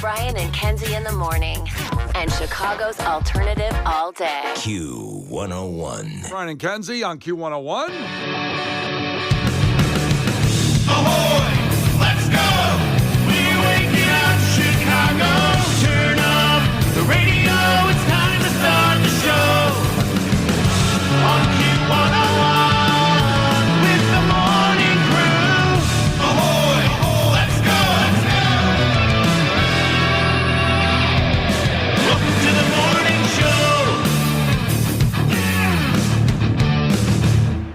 Brian and Kenzie in the morning. And Chicago's alternative all day. Q101. Brian and Kenzie on Q101. Ahoy! Let's go! We're waking up Chicago. Turn up the radio. It's time to start the show. On Q101 with the morning crew. Ahoy! Let's go! Welcome to the morning show.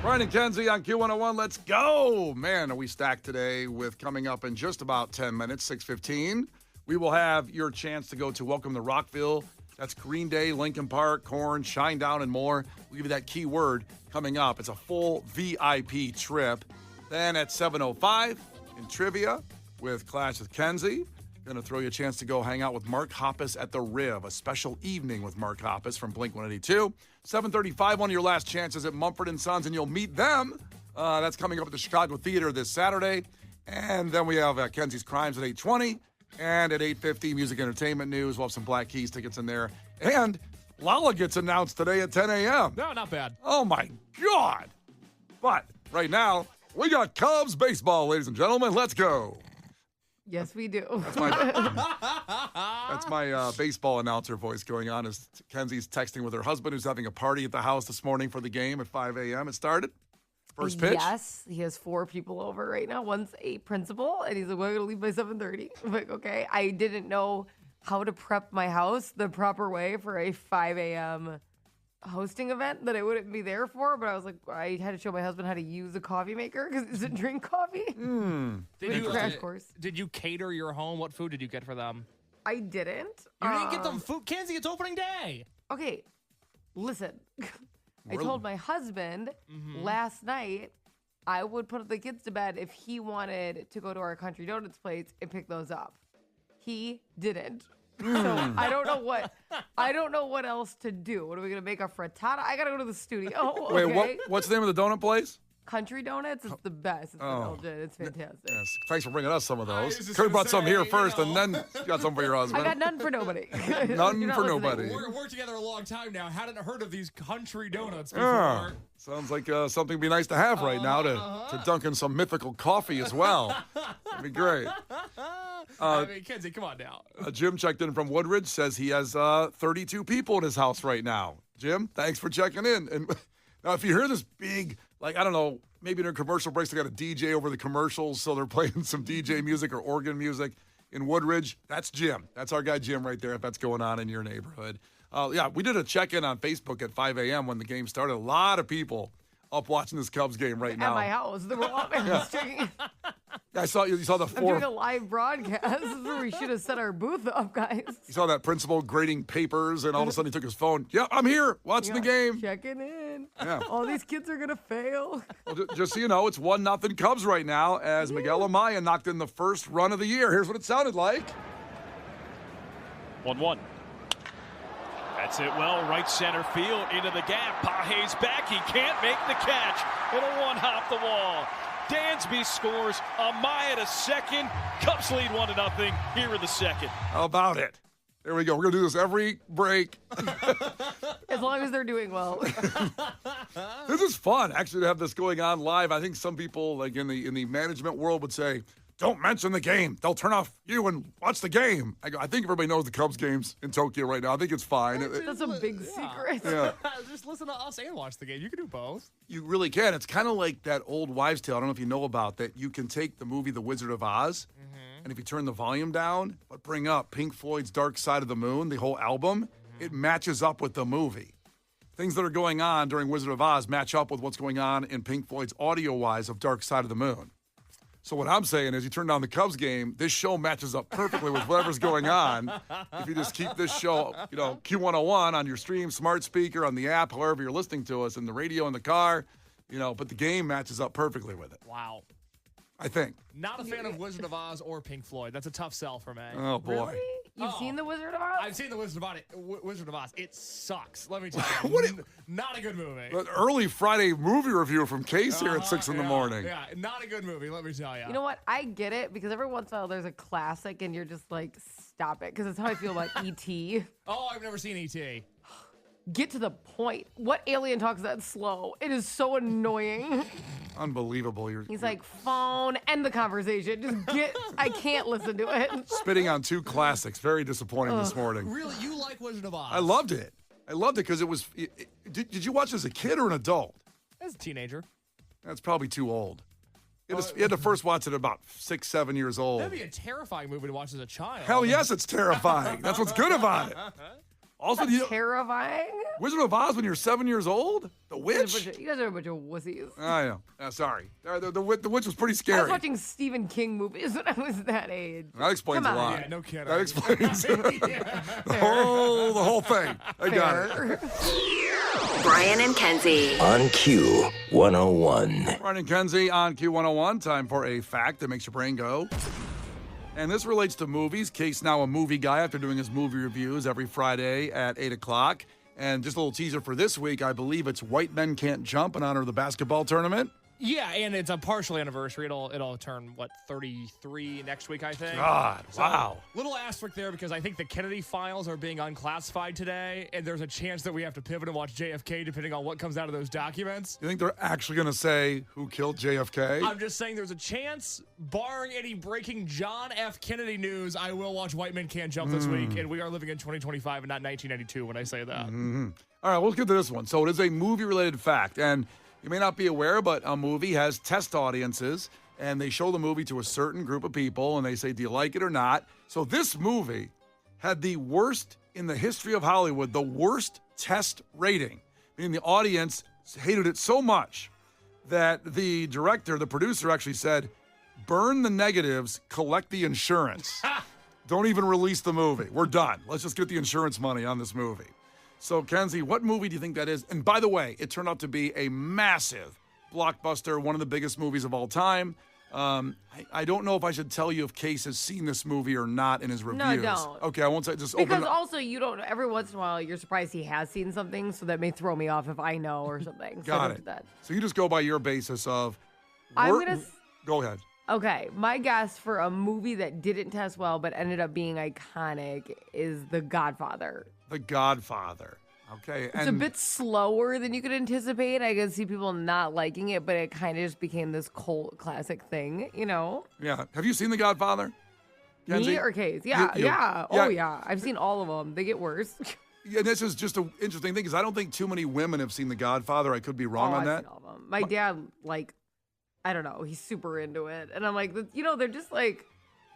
Brian and Kenzie on Q101. Let's go. Man, are we stacked today with coming up in just about 10 minutes, 6:15. We will have your chance to go to Welcome to Rockville. That's Green Day, Lincoln Park, Korn, Shinedown, and more. We'll give you that key word coming up. It's a full VIP trip. Then at 7:05 in trivia with Clash with Kenzie. Going to throw you a chance to go hang out with Mark Hoppus at the Riv, a special evening with Mark Hoppus from Blink-182. 7:35, one of your last chances at Mumford & Sons, and you'll meet them. That's coming up at the Chicago Theater this Saturday. And then we have Kenzie's Crimes at 8:20. And at 8:50, Music Entertainment News. We'll have some Black Keys tickets in there. And Lala gets announced today at 10 a.m. No, not bad. Oh, my God. But right now, we got Cubs baseball, ladies and gentlemen. Let's go. Yes, we do. That's my baseball announcer voice going on as Kenzie's texting with her husband who's having a party at the house this morning for the game at 5 a.m. It started. First pitch. Yes, he has 4 people over right now. One's a principal, and he's like, we're going to leave by 7:30. I'm like, okay. I didn't know how to prep my house the proper way for a 5 a.m. hosting event that I wouldn't be there for, but I was like, I had to show my husband how to use a coffee maker because he doesn't drink coffee. Crash course. Did you cater your home? What food did you get for them? I didn't. You didn't get them food? Kenzie, it's opening day. Okay, listen. I told my husband last night I would put the kids to bed if he wanted to go to our Country Donuts place and pick those up. He didn't. So I don't know what else to do. What are we gonna make a frittata? I gotta go to the studio. Okay? Wait, what's the name of the donut place? Country Donuts is the best. It's in Elgin. It's fantastic. Yes. Thanks for bringing us some of those. just Could have gonna brought some say, here you first, know. and then you got some for your husband. I got none for nobody. None You're not for listening. nobody. We're together a long time now. Hadn't heard of these country donuts before. Yeah. Sounds like something would be nice to have right now to dunk in some mythical coffee as well. That'd be great. I mean, Kenzie, come on now. Jim checked in from Woodridge, says he has 32 people in his house right now. Jim, thanks for checking in. And now if you hear this big, like, I don't know, maybe during commercial breaks they got a DJ over the commercials, so they're playing some DJ music or organ music in Woodridge. That's Jim. That's our guy Jim right there if that's going on in your neighborhood. Yeah, we did a check-in on Facebook at 5 a.m. when the game started. A lot of people up watching this Cubs game right now. At my house. They were all at my house checking. Yeah, you saw the I'm four. doing a live broadcast. This is where we should have set our booth up, guys. You saw that principal grading papers, and all of a sudden he took his phone. Yeah, I'm here watching the game. Checking in. Yeah. All these kids are going to fail. Well, just so you know, it's 1-0 Cubs right now as Miguel Amaya knocked in the first run of the year. Here's what it sounded like. 1-1. That's it well, right center field, into the gap. Page's back, he can't make the catch. It'll one-hop the wall. Dansby scores, Amaya to second. Cubs lead 1-0 here in the second. How about it? There we go. We're going to do this every break. As long as they're doing well. This is fun, actually, to have this going on live. I think some people, like in the management world, would say, don't mention the game. They'll turn off you and watch the game. I think everybody knows the Cubs game's in Tokyo right now. I think it's fine. That's a big secret. Yeah. Just listen to us and watch the game. You can do both. You really can. It's kind of like that old wives' tale. I don't know if you know about that. You can take the movie The Wizard of Oz, and if you turn the volume down, but bring up Pink Floyd's Dark Side of the Moon, the whole album, it matches up with the movie. Things that are going on during Wizard of Oz match up with what's going on in Pink Floyd's audio-wise of Dark Side of the Moon. So what I'm saying is you turn down the Cubs game, this show matches up perfectly with whatever's going on. If you just keep this show, Q101 on your stream, smart speaker, on the app, however you're listening to us, in the radio, in the car, but the game matches up perfectly with it. Wow. I think. Not a fan of Wizard of Oz or Pink Floyd. That's a tough sell for me. Oh, boy. Really? You've seen The Wizard of Oz? I've seen The Wizard of Oz. Wizard of Oz. It sucks. Let me tell you. Not a good movie. An early Friday movie review from Case here at 6 in the morning. Yeah, not a good movie, let me tell you. You know what? I get it because every once in a while there's a classic and you're just like, stop it. Because that's how I feel about E.T. Oh, I've never seen E.T. Get to the point. What alien talks that slow? It is so annoying. Unbelievable. He's like, phone, end the conversation. Just get, I can't listen to it. Spitting on 2 classics. Very disappointing this morning. Really? You like Wizard of Oz? I loved it. I loved it because it was. Did you watch it as a kid or an adult? As a teenager. That's probably too old. You had to first watch it at about 6, 7 years old. That'd be a terrifying movie to watch as a child. Hell yes, it's terrifying. That's what's good about it. Also, Terrifying. Wizard of Oz when you're 7 years old? The witch? You guys are a bunch of wussies. I know. Sorry. The witch was pretty I scary. was watching Stephen King movies when I was that age. That explains Come a on. lot. Yeah, no kidding. That explains the whole thing. I got it. Brian and Kenzie. On Q 101. Brian and Kenzie on Q101. Time for a fact that makes your brain go. And this relates to movies. Case now a movie guy after doing his movie reviews every Friday at 8 o'clock. And just a little teaser for this week, I believe it's White Men Can't Jump in honor of the basketball tournament. Yeah, and it's a partial anniversary. It'll turn, 33 next week, I think. God, So, wow. Little asterisk there because I think the Kennedy files are being unclassified today, and there's a chance that we have to pivot and watch JFK depending on what comes out of those documents. You think they're actually going to say who killed JFK? I'm just saying there's a chance, barring any breaking John F. Kennedy news, I will watch White Men Can't Jump this week, and we are living in 2025 and not 1992 when I say that. All right, let's get to this one. So it is a movie-related fact, and you may not be aware, but a movie has test audiences, and they show the movie to a certain group of people, and they say, do you like it or not? So this movie had the worst in the history of Hollywood, the worst test rating. Meaning the audience hated it so much that the director, the producer actually said, burn the negatives, collect the insurance. Don't even release the movie. We're done. Let's just get the insurance money on this movie. So, Kenzie, what movie do you think that is? And by the way, it turned out to be a massive blockbuster, one of the biggest movies of all time. I don't know if I should tell you if Case has seen this movie or not in his reviews. No, don't. Okay, I won't say. Just open Because it up. also you don't. Every once in a while, you're surprised he has seen something, so that may throw me off if I know or something. So Got don't it. do that. So you just go by your basis of. I'm gonna. Go ahead. Okay, my guess for a movie that didn't test well but ended up being iconic is The Godfather. The Godfather. Okay, It's a bit slower than you could anticipate. I could see people not liking it, but it kind of just became this cult classic thing, you know? Yeah. Have you seen The Godfather? Kenzie? Me or Case? Yeah, You. yeah. Yeah. Oh, yeah. I've seen all of them. They get worse. Yeah, this is just an interesting thing because I don't think too many women have seen The Godfather. I could be wrong on I've that. seen all of them. My dad, I don't know. He's super into it. And I'm like, they're just like,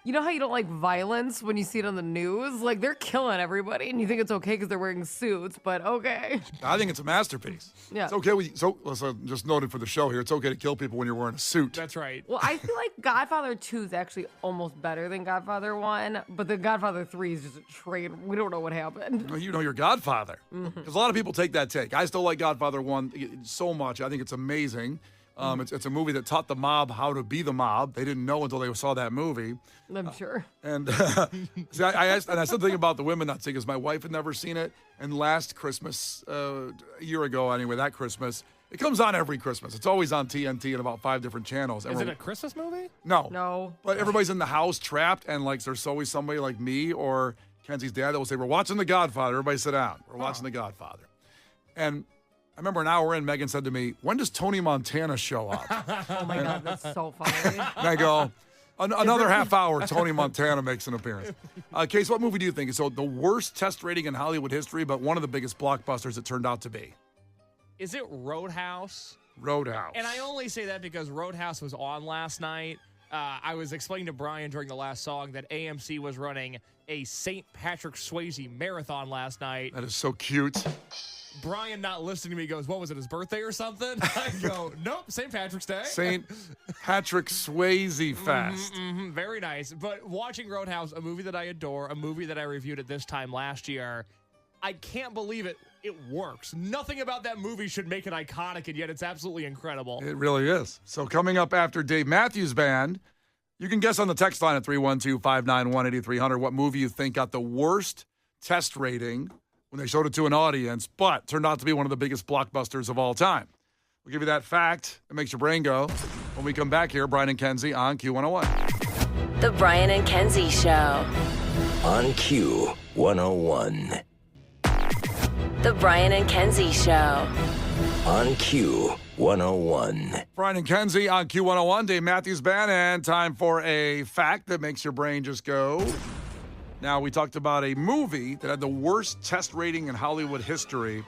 you know how you don't like violence when you see it on the news? Like, they're killing everybody, and you think it's okay because they're wearing suits, but okay. I think it's a masterpiece. Yeah. It's okay with so just noted for the show here. It's okay to kill people when you're wearing a suit. That's right. Well, I feel like Godfather 2 is actually almost better than Godfather 1, but the Godfather 3 is just a train. We don't know what happened. Well, you know your Godfather. Because a lot of people take that take. I still like Godfather 1 so much. I think it's amazing. It's a movie that taught the mob how to be the mob. They didn't know until they saw that movie. I'm sure. And see, I asked, and I said the thing about the women not seeing because my wife had never seen it. And last Christmas, a year ago anyway, that Christmas, it comes on every Christmas. It's always on TNT and about 5 different channels. And Is it a Christmas movie? No. No. But everybody's in the house trapped, and there's always somebody like me or Kenzie's dad that will say, "We're watching The Godfather. Everybody sit down. We're watching The Godfather." And I remember an hour in, Megan said to me, "When does Tony Montana show up?" Oh my God, that's so funny. And I go, another half hour, Tony Montana makes an appearance. Case, what movie do you think is the worst test rating in Hollywood history, but one of the biggest blockbusters it turned out to be? Is it Roadhouse? Roadhouse. And I only say that because Roadhouse was on last night. I was explaining to Brian during the last song that AMC was running a St. Patrick Swayze marathon last night. That is so cute. Brian, not listening to me, goes, "What was it, his birthday or something?" I go, "Nope, St. Patrick's Day." St. Patrick Swayze Fest. Very nice. But watching Roadhouse, a movie that I adore, a movie that I reviewed at this time last year, I can't believe it. It works. Nothing about that movie should make it iconic, and yet it's absolutely incredible. It really is. So coming up after Dave Matthews Band, You can guess on the text line at 312-591-8300 what movie you think got the worst test rating when they showed it to an audience, but turned out to be one of the biggest blockbusters of all time. We'll give you that fact that makes your brain go when we come back here. Brian and Kenzie on Q101. The Brian and Kenzie Show. On Q101. The Brian and Kenzie Show. On Q101. Brian and Kenzie on Q101. Dave Matthews Band, and time for a fact that makes your brain just go. Now, we talked about a movie that had the worst test rating in Hollywood history,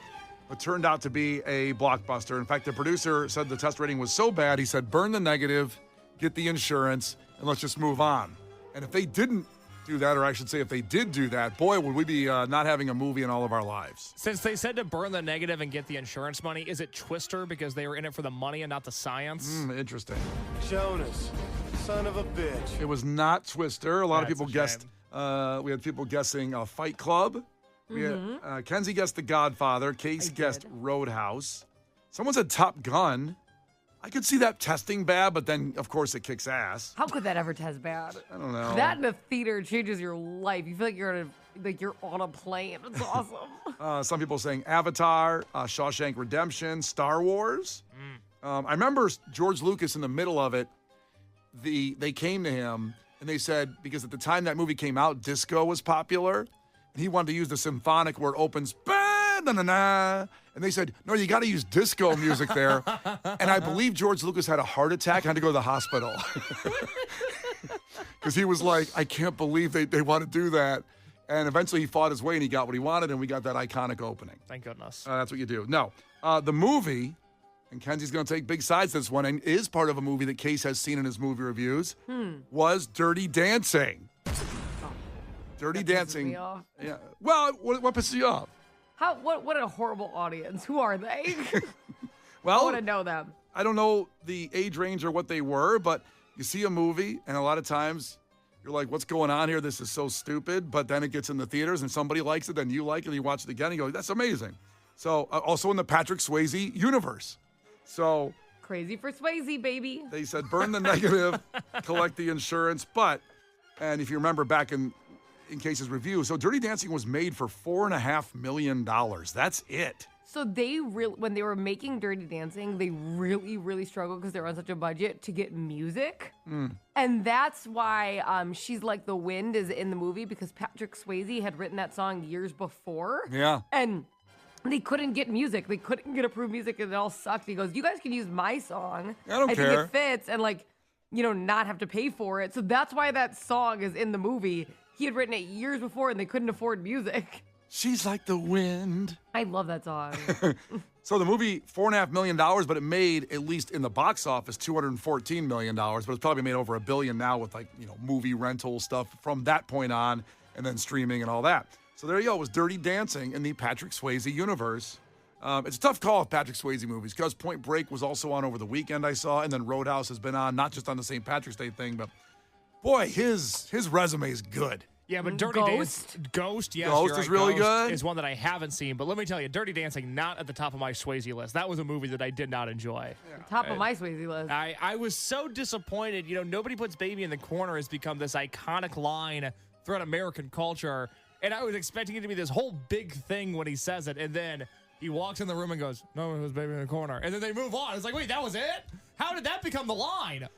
but turned out to be a blockbuster. In fact, the producer said the test rating was so bad, he said, burn the negative, get the insurance, and let's just move on. And if they didn't do that, or I should say if they did do that, boy, would we be not having a movie in all of our lives. Since they said to burn the negative and get the insurance money, is it Twister because they were in it for the money and not the science? Interesting. Jonas, son of a bitch. It was not Twister. A lot of That's people a guessed. shame. We had people guessing Fight Club. We had, Kenzie guessed The Godfather. Case guessed Roadhouse. Someone said Top Gun. I could see that testing bad, but then, of course, it kicks ass. How could that ever test bad? I don't know. That in a theater changes your life. You feel like you're on a plane. It's awesome. Some people saying Avatar, Shawshank Redemption, Star Wars. I remember George Lucas in the middle of it. They came to him and they said, because at the time that movie came out, disco was popular, and he wanted to use the symphonic where it opens, ba-na-na-na. And they said, no, you got to use disco music there. And I believe George Lucas had a heart attack and had to go to the hospital. Because he was like, I can't believe they want to do that. And eventually he fought his way and he got what he wanted, and we got that iconic opening. Thank goodness. That's what you do. No, the movie, and Kenzie's going to take big sides this one, and is part of a movie that Case has seen in his movie reviews, was Dirty Dancing. Dirty That pisses Dancing. me off. Yeah. Well, what pisses you off? What a horrible audience. Who are they? I Well, want to know them. I don't know the age range or what they were, but you see a movie, and a lot of times you're like, what's going on here? This is so stupid. But then it gets in the theaters, and somebody likes it, then you like it, and you watch it again, and you go, that's amazing. So, also in the Patrick Swayze universe. So, Crazy for Swayze, baby. they said burn the negative, collect the insurance. But, and if you remember back in Case's review, so Dirty Dancing was made for $4.5 million. That's it. So when they were making Dirty Dancing, they really, really struggled because they were on such a budget to get music. And that's why She's Like the Wind is in the movie, because Patrick Swayze had written that song years before. Yeah. And they couldn't get music. They couldn't get approved music, and it all sucked. He goes, you guys can use my song. I don't think care. it fits, and not have to pay for it. So that's why that song is in the movie. He had written it years before, and they couldn't afford music. She's like the wind. I love that song. So the movie, $4.5 million, but it made, at least in the box office, $214 million. But it's probably made over $1 billion now with movie rental stuff from that point on, and then streaming and all that. So there you go. It was Dirty Dancing in the Patrick Swayze universe. It's a tough call with Patrick Swayze movies, because Point Break was also on over the weekend, I saw, and then Roadhouse has been on, not just on the St. Patrick's Day thing, but boy, his resume is good. Yeah, but Dirty Ghost? Ghost, yes, Ghost you're is right. really Ghost good? is one that I haven't seen. But let me tell you, Dirty Dancing, not at the top of my Swayze list. That was a movie that I did not enjoy. Top of my Swayze list. I was so disappointed. Nobody Puts Baby in the Corner has become this iconic line throughout American culture. And I was expecting it to be this whole big thing when he says it. And then he walks in the room and goes, no, it was Baby in the Corner. And then they move on. It's like, wait, that was it? How did that become the line?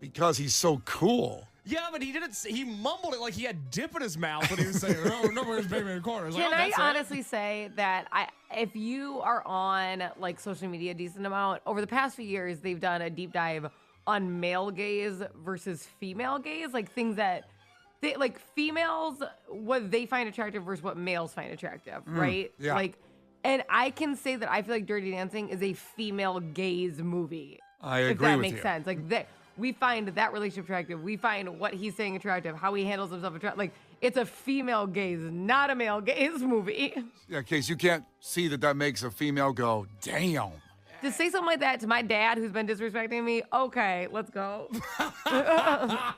Because he's so cool. Yeah, but he didn't. He mumbled it like he had dip in his mouth when he was saying, "Oh, no, it was Baby in the Corner." Can I honestly say that if you are on social media a decent amount, over the past few years, they've done a deep dive on male gaze versus female gaze, things that they females, what they find attractive versus what males find attractive, right? yeah. And I can say that I feel like Dirty Dancing is a female gaze movie. I if agree that with makes you. sense. We find that relationship attractive. We find what he's saying attractive, how he handles himself attractive. It's a female gaze, not a male gaze movie. Yeah, Case, you can't see that makes a female go, damn. To say something like that to my dad, who's been disrespecting me, okay, let's go. You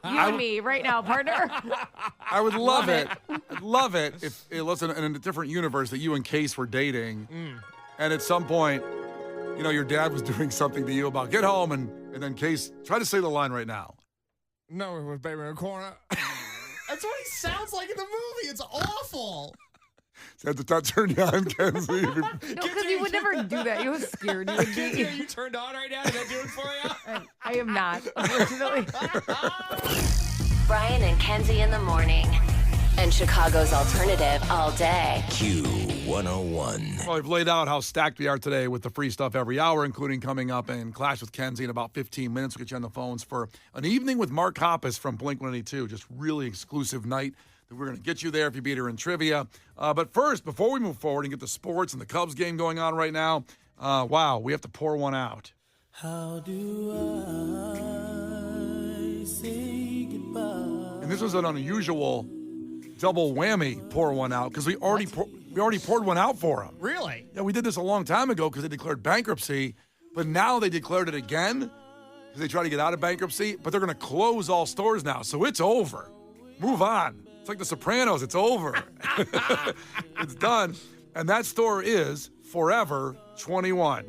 and me right now, partner. I would love it. I'd love it if it was in a different universe that you and Case were dating, and at some point, your dad was doing something to you about get home, and then Case, try to say the line right now. No, it was baby in the corner. That's what he sounds like in the movie. It's awful. Did that turn you on, Kenzie? No, because he would never do that. He was scared. He would be. Are you turned on right now? Did that do it for you? I am not, unfortunately. Brian and Kenzie in the morning. And Chicago's alternative all day. Q101. Well, we've laid out how stacked we are today with the free stuff every hour, including coming up in Clash with Kenzie in about 15 minutes. We'll get you on the phones for an evening with Mark Hoppus from Blink-182. Just really exclusive night that we're going to get you there if you beat her in trivia. But first, before we move forward and get the sports and the Cubs game going on right now, wow, we have to pour one out. How do I say goodbye? And this was an unusual double whammy pour one out because we already poured one out for him. Really? Yeah, we did this a long time ago because they declared bankruptcy, but now they declared it again because they try to get out of bankruptcy, but they're going to close all stores now, so it's over. Move on. It's like The Sopranos. It's over. It's done. And that store is Forever 21.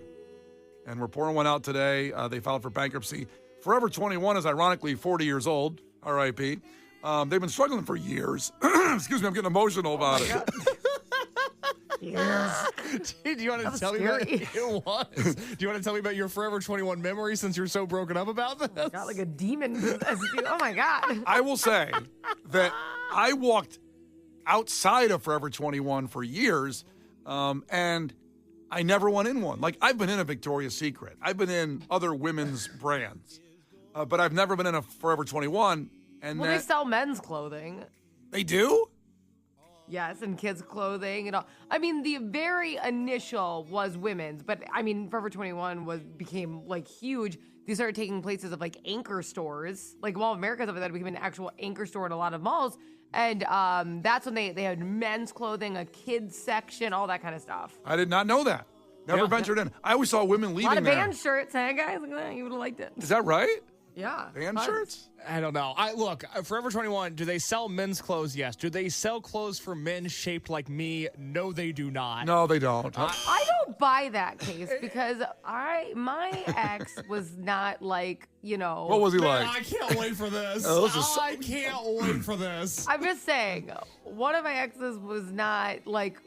And we're pouring one out today. They filed for bankruptcy. Forever 21 is ironically 40 years old, R.I.P. They've been struggling for years. Excuse me, I'm getting emotional about it. Yeah. Do you want to tell me about it? It was. Do you want to tell me about your Forever 21 memory since you're so broken up about this? Got like a demon possessed you. Oh my God. I will say that I walked outside of Forever 21 for years, and I never went in one. Like, I've been in a Victoria's Secret. I've been in other women's brands, but I've never been in a Forever 21. And Well, they sell men's clothing. They do? Yes, and kids' clothing and all. I mean, the very initial was women's, but I mean, Forever 21 became like huge. They started taking places of like anchor stores, like Mall of America, stuff like that. Became an actual anchor store in a lot of malls, and that's when they had men's clothing, a kids section, all that kind of stuff. I did not know that. Never ventured in. I always saw women A leaving lot of there. band shirts, hey guys, look at that. You would have liked it. Is that right? Yeah. Band Tons. shirts? I don't know. Look, Forever 21, do they sell men's clothes? Yes. Do they sell clothes for men shaped like me? No, they do not. No, they don't. I don't buy that case because my ex was not like, you know. What was he Man, like? I can't wait for this. I can't wait for this. I'm just saying, one of my exes was not like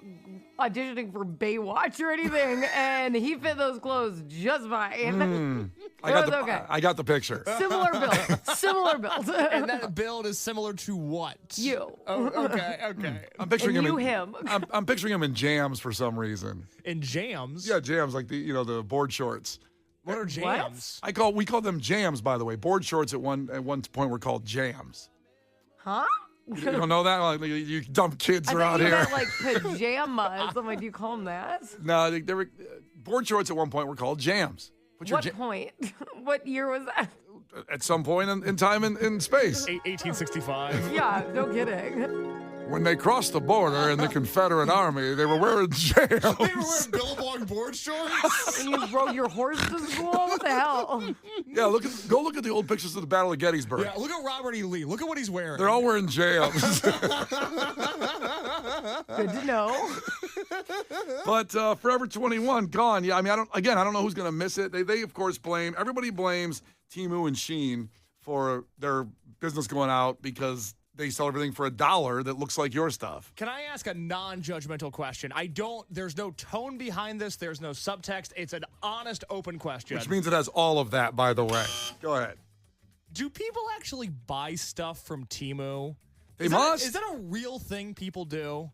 auditioning for Baywatch or anything, and he fit those clothes just fine. I got the picture. Similar build. And that build is similar to what? You. Oh, okay. I'm picturing And him. him. I'm picturing him in jams for some reason. In jams? Yeah, jams like the board shorts. What are jams? We call them jams, by the way. Board shorts at one point were called jams. Huh? You don't know that? Like, you dumb kids I around thought you here. meant like pajamas. I'm like, do you call them that? No, they were board shorts at one point were called jams. What point? What year was that? At some point in time in space. 1865. Yeah, no kidding. When they crossed the border in the Confederate Army, they were wearing jams. They were wearing Billabong board shorts? And you rode your horse to school? What the hell? Yeah, go look at the old pictures of the Battle of Gettysburg. Yeah, look at Robert E. Lee. Look at what he's wearing. They're all wearing jams. Good to know. But Forever 21 gone. Yeah, I mean, I don't know who's going to miss it. They of course everybody blames Temu and Shein for their business going out because they sell everything for $1 that looks like your stuff. Can I ask a non-judgmental question? There's no tone behind this. There's no subtext. It's an honest, open question. Which means it has all of that, by the way. Go ahead. Do people actually buy stuff from Temu? They must. Is that a real thing people do?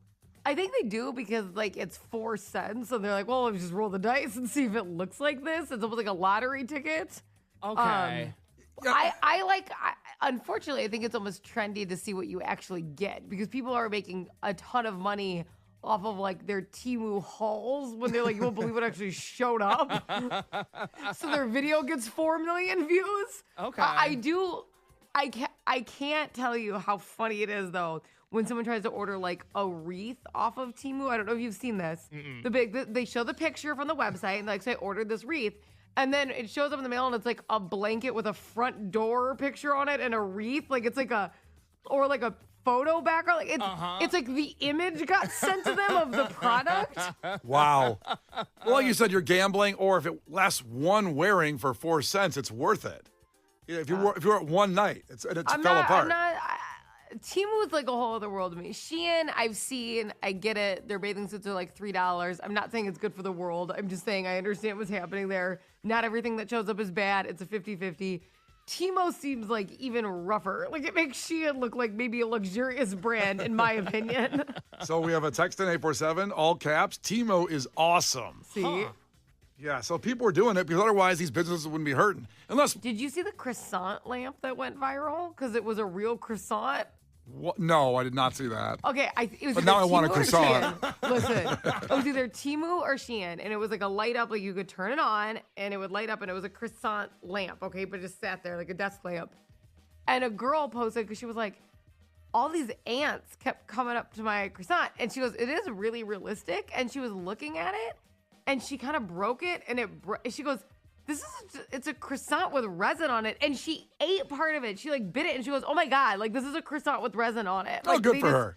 I think they do because, like, it's 4 cents. And they're like, well, let me just roll the dice and see if it looks like this. It's almost like a lottery ticket. Okay. Unfortunately, I think it's almost trendy to see what you actually get because people are making a ton of money off of like their Temu hauls when they're like, you won't believe what actually showed up. So their video gets 4 million views. Okay. I can't tell you how funny it is though when someone tries to order like a wreath off of Temu. I don't know if you've seen this. They show the picture from the website and like say I ordered this wreath. And then it shows up in the mail and it's like a blanket with a front door picture on it and a wreath. Like it's like a photo background. Like it's like the image got sent to them of the product. Wow. Well, like you said, you're gambling, or if it lasts one wearing for 4 cents, it's worth it. If you're at one night, it fell apart. Temu is like a whole other world to me. Shein, I've seen, I get it. Their bathing suits are like $3. I'm not saying it's good for the world. I'm just saying I understand what's happening there. Not everything that shows up is bad. It's a 50-50. Timo seems like even rougher. Like it makes Shein look like maybe a luxurious brand, in my opinion. So we have a text in 847, all caps. Timo is awesome. See? Yeah, so people are doing it because otherwise these businesses wouldn't be hurting. Unless, Did you see the croissant lamp that went viral? Because it was a real croissant. no, I did not see that. Okay, it was But either now I want a Temu or croissant. Shein. Listen, it was either Temu or Shein, and it was like a light up, like you could turn it on, and it would light up, and it was a croissant lamp, okay, but it just sat there like a desk lamp. And a girl posted, because she was like, all these ants kept coming up to my croissant, and she goes, it is really realistic, and she was looking at it, and she kind of broke it, and she goes, it's a croissant with resin on it, and she ate part of it. She like bit it, and she goes, "Oh my god! Like this is a croissant with resin on it." Like, good for her.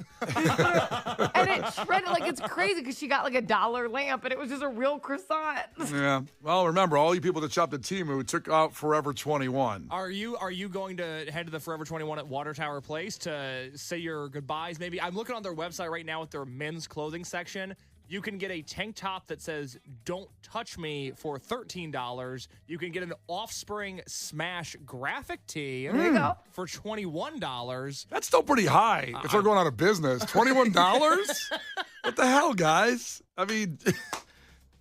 And it shredded like it's crazy because she got like $1 lamp, and it was just a real croissant. Yeah. Well, remember, all you people that shopped at Temu took out Forever 21. Are you going to head to the Forever 21 at Water Tower Place to say your goodbyes? Maybe I'm looking on their website right now at their men's clothing section. You can get a tank top that says "Don't Touch Me" for $13. You can get an Offspring Smash graphic tee There you go. for $21. That's still pretty high if they're going out of business. $21? What the hell, guys? I mean,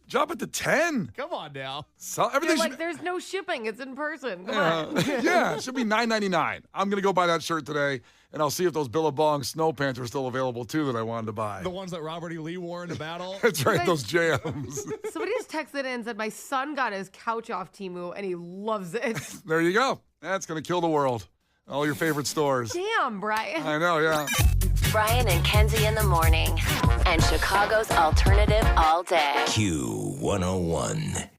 drop it to 10. Come on now. So You're everything like, there's no shipping. It's in person. Come on. yeah, it should be $9.99. I'm going to go buy that shirt today, and I'll see if those Billabong snow pants are still available, too, that I wanted to buy. The ones that Robert E. Lee wore in the battle. That's right, Guys- those jams. Somebody just texted in and said my son got his couch off Temu and he loves it. There you go. That's going to kill the world. All your favorite stores. Damn, Brian. I know, yeah. Brian and Kenzie in the morning. And Chicago's alternative all day. Q101.